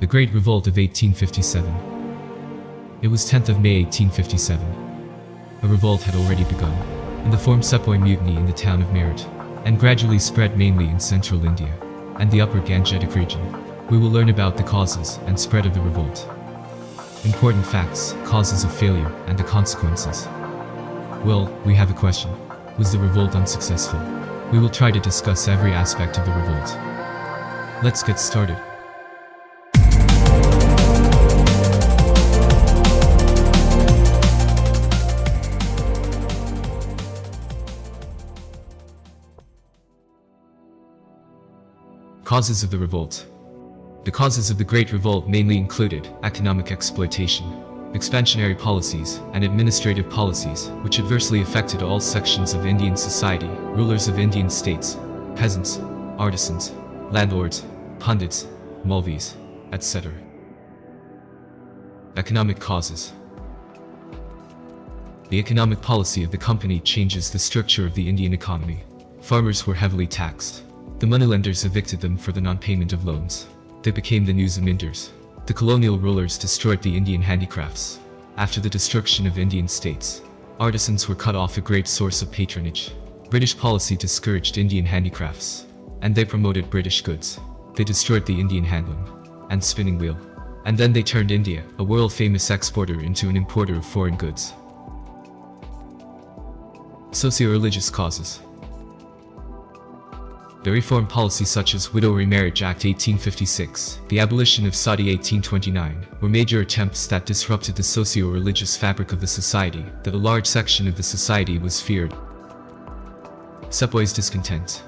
The Great Revolt of 1857. It was 10th of May 1857. A revolt had already begun, in the form Sepoy Mutiny in the town of Meerut, and gradually spread mainly in central India and the upper Gangetic region. We will learn about the causes and spread of the revolt. Important facts, causes of failure, and the consequences. Well, we have a question. Was the revolt unsuccessful? We will try to discuss every aspect of the revolt. Let's get started. Causes of the revolt. The causes of the Great Revolt mainly included economic exploitation, expansionary policies, and administrative policies, which adversely affected all sections of Indian society, rulers of Indian states, peasants, artisans, landlords, pundits, Maulvis, etc. Economic causes. The economic policy of the company changes the structure of the Indian economy. Farmers were heavily taxed. The moneylenders evicted them for the non-payment of loans. They became the new zamindars. The colonial rulers destroyed the Indian handicrafts. After the destruction of Indian states, artisans were cut off, a great source of patronage. British policy discouraged Indian handicrafts, and they promoted British goods. They destroyed the Indian handloom and spinning wheel, and then they turned India, a world-famous exporter, into an importer of foreign goods. Socio-religious causes. The reform policy such as Widow Remarriage Act 1856, the abolition of Sati 1829, were major attempts that disrupted the socio-religious fabric of the society, that a large section of the society was feared. Sepoys' discontent.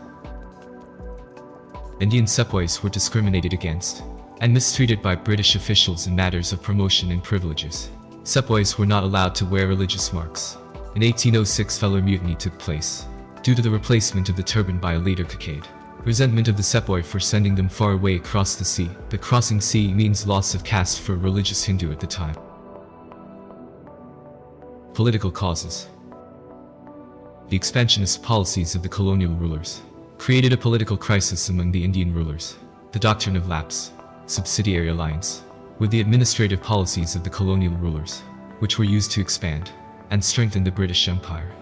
Indian sepoys were discriminated against and mistreated by British officials in matters of promotion and privileges. Sepoys were not allowed to wear religious marks. In 1806, Sepoy Mutiny took place due to the replacement of the turban by a later cockade. Resentment of the Sepoy for sending them far away across the sea. The crossing sea means loss of caste for a religious Hindu at the time. Political causes. The expansionist policies of the colonial rulers created a political crisis among the Indian rulers. The doctrine of lapse, subsidiary alliance, with the administrative policies of the colonial rulers, which were used to expand and strengthen the British Empire.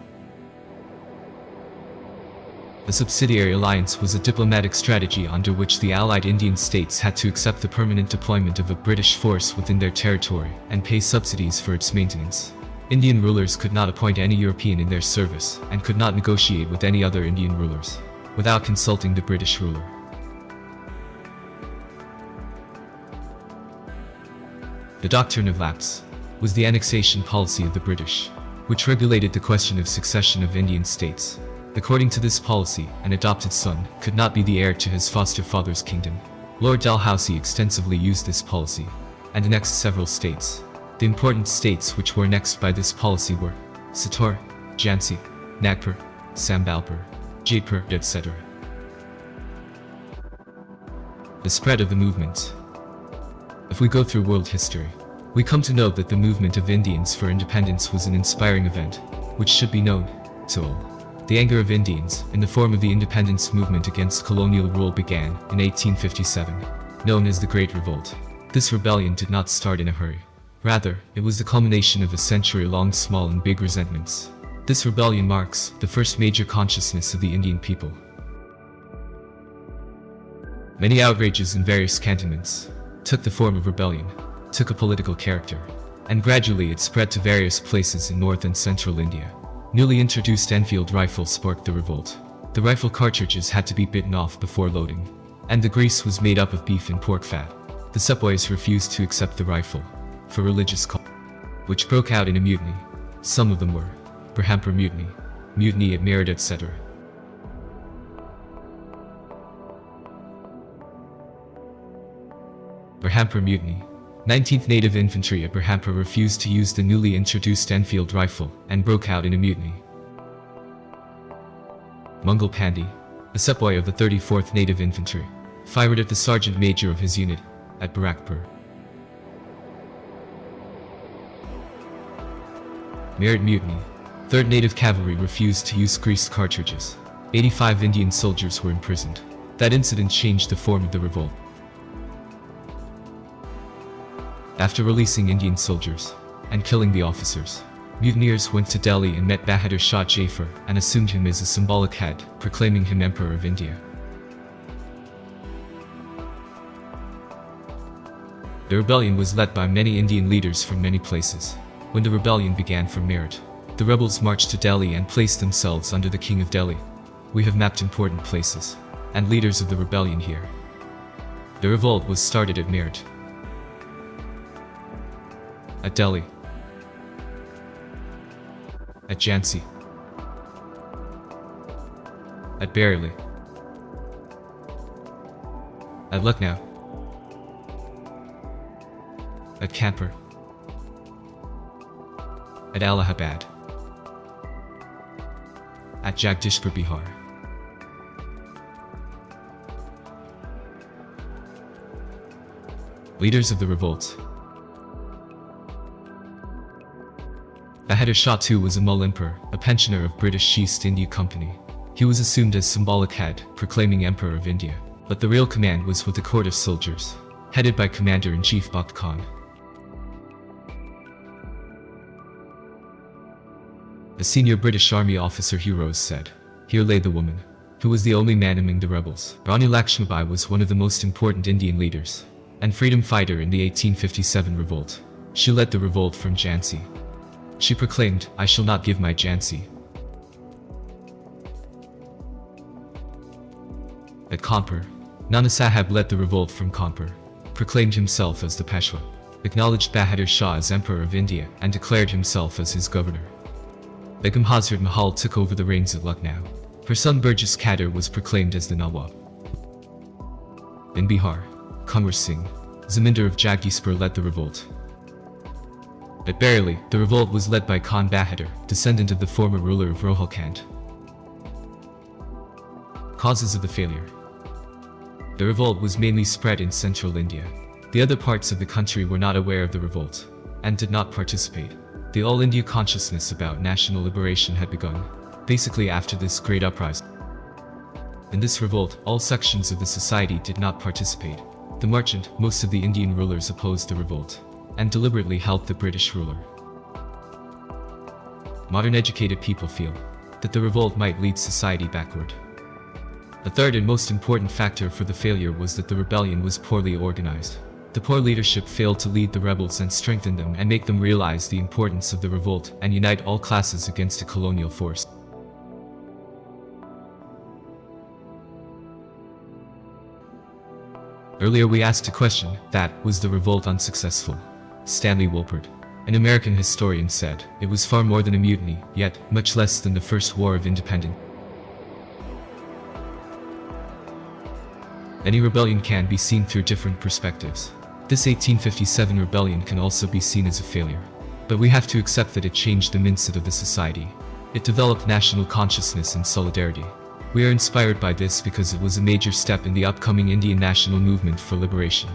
The subsidiary alliance was a diplomatic strategy under which the allied Indian states had to accept the permanent deployment of a British force within their territory and pay subsidies for its maintenance. Indian rulers could not appoint any European in their service and could not negotiate with any other Indian rulers without consulting the British ruler. The doctrine of lapse was the annexation policy of the British, which regulated the question of succession of Indian states. According to this policy, an adopted son could not be the heir to his foster father's kingdom. Lord Dalhousie extensively used this policy and annexed several states. The important states which were annexed by this policy were Sator, Jhansi, Nagpur, Sambalpur, Jaipur, etc. The spread of the movement. If we go through world history, we come to know that the movement of Indians for independence was an inspiring event, which should be known to all. The anger of Indians, in the form of the independence movement against colonial rule, began in 1857, known as the Great Revolt. This rebellion did not start in a hurry. Rather, it was the culmination of a century-long small and big resentments. This rebellion marks the first major consciousness of the Indian people. Many outrages in various cantonments took the form of rebellion, took a political character, and gradually it spread to various places in north and central India. Newly introduced Enfield rifles sparked the revolt. The rifle cartridges had to be bitten off before loading, and the grease was made up of beef and pork fat. The sepoys refused to accept the rifle for religious cause, which broke out in a mutiny. Some of them were Berhampur Mutiny, Mutiny at Meerut, etc. Berhampur Mutiny. 19th Native Infantry at Berhampur refused to use the newly introduced Enfield rifle and broke out in a mutiny. Mungal Pandey, a sepoy of the 34th Native Infantry, fired at the sergeant major of his unit at Barakpur. Meerut Mutiny. 3rd Native Cavalry refused to use greased cartridges. 85 Indian soldiers were imprisoned. That incident changed the form of the revolt. After releasing Indian soldiers and killing the officers, mutineers went to Delhi and met Bahadur Shah Jafar and assumed him as a symbolic head, proclaiming him Emperor of India. The rebellion was led by many Indian leaders from many places. When the rebellion began from Meerut, the rebels marched to Delhi and placed themselves under the King of Delhi. We have mapped important places and leaders of the rebellion here. The revolt was started at Meerut, at Delhi, at Jhansi, at Bareilly, at Lucknow, at Kanpur, at Allahabad, at Jagdishpur, Bihar. Leaders of the revolt. Bahadur Shah II was a Mughal emperor, a pensioner of British East India Company. He was assumed as symbolic head, proclaiming Emperor of India. But the real command was with a court of soldiers, headed by Commander-in-Chief Bakht Khan. A senior British Army officer Heroes said, "Here lay the woman, who was the only man among the rebels." Rani Lakshmibai was one of the most important Indian leaders and freedom fighter in the 1857 revolt. She led the revolt from Jhansi. She proclaimed, "I shall not give my Jhansi." At Kanpur, Nana Sahib led the revolt from Kanpur, proclaimed himself as the Peshwa, acknowledged Bahadur Shah as Emperor of India and declared himself as his governor. Begum Hazrat Mahal took over the reins at Lucknow. Her son Burgess Kadir was proclaimed as the Nawab. In Bihar, Kunwar Singh, Zamindar of Jagdishpur, led the revolt. At Bareilly, the revolt was led by Khan Bahadur, descendant of the former ruler of Rohilkhand. Causes of the failure. The revolt was mainly spread in central India. The other parts of the country were not aware of the revolt and did not participate. The All India consciousness about national liberation had begun, basically after this great uprising. In this revolt, all sections of the society did not participate. The merchant, most of the Indian rulers opposed the revolt and deliberately helped the British ruler. Modern educated people feel that the revolt might lead society backward. The third and most important factor for the failure was that the rebellion was poorly organized. The poor leadership failed to lead the rebels and strengthen them and make them realize the importance of the revolt and unite all classes against a colonial force. Earlier we asked a question, that was the revolt unsuccessful? Stanley Wolpert, an American historian, said, "It was far more than a mutiny, yet much less than the First War of Independence." Any rebellion can be seen through different perspectives. This 1857 rebellion can also be seen as a failure. But we have to accept that it changed the mindset of the society. It developed national consciousness and solidarity. We are inspired by this because it was a major step in the upcoming Indian national movement for liberation.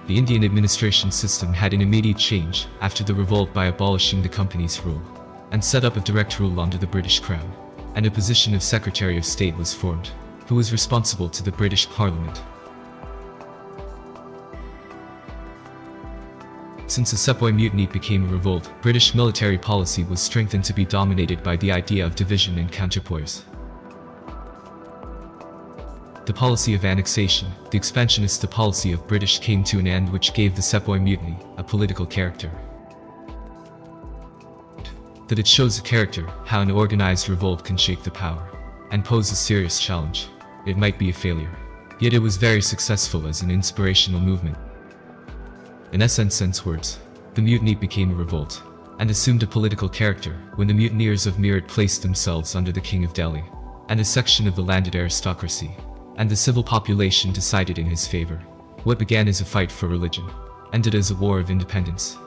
The Indian administration system had an immediate change after the revolt by abolishing the company's rule and set up a direct rule under the British Crown, and a position of Secretary of State was formed, who was responsible to the British Parliament. Since the Sepoy Mutiny became a revolt, British military policy was strengthened to be dominated by the idea of division and counterpoise. The policy of annexation, the expansionist policy of British, came to an end, which gave the Sepoy Mutiny a political character. That it shows a character, how an organized revolt can shake the power and pose a serious challenge. It might be a failure, yet it was very successful as an inspirational movement. In essence words, the mutiny became a revolt and assumed a political character when the mutineers of Meerut placed themselves under the King of Delhi and a section of the landed aristocracy and the civil population decided in his favor. What began as a fight for religion ended as a war of independence.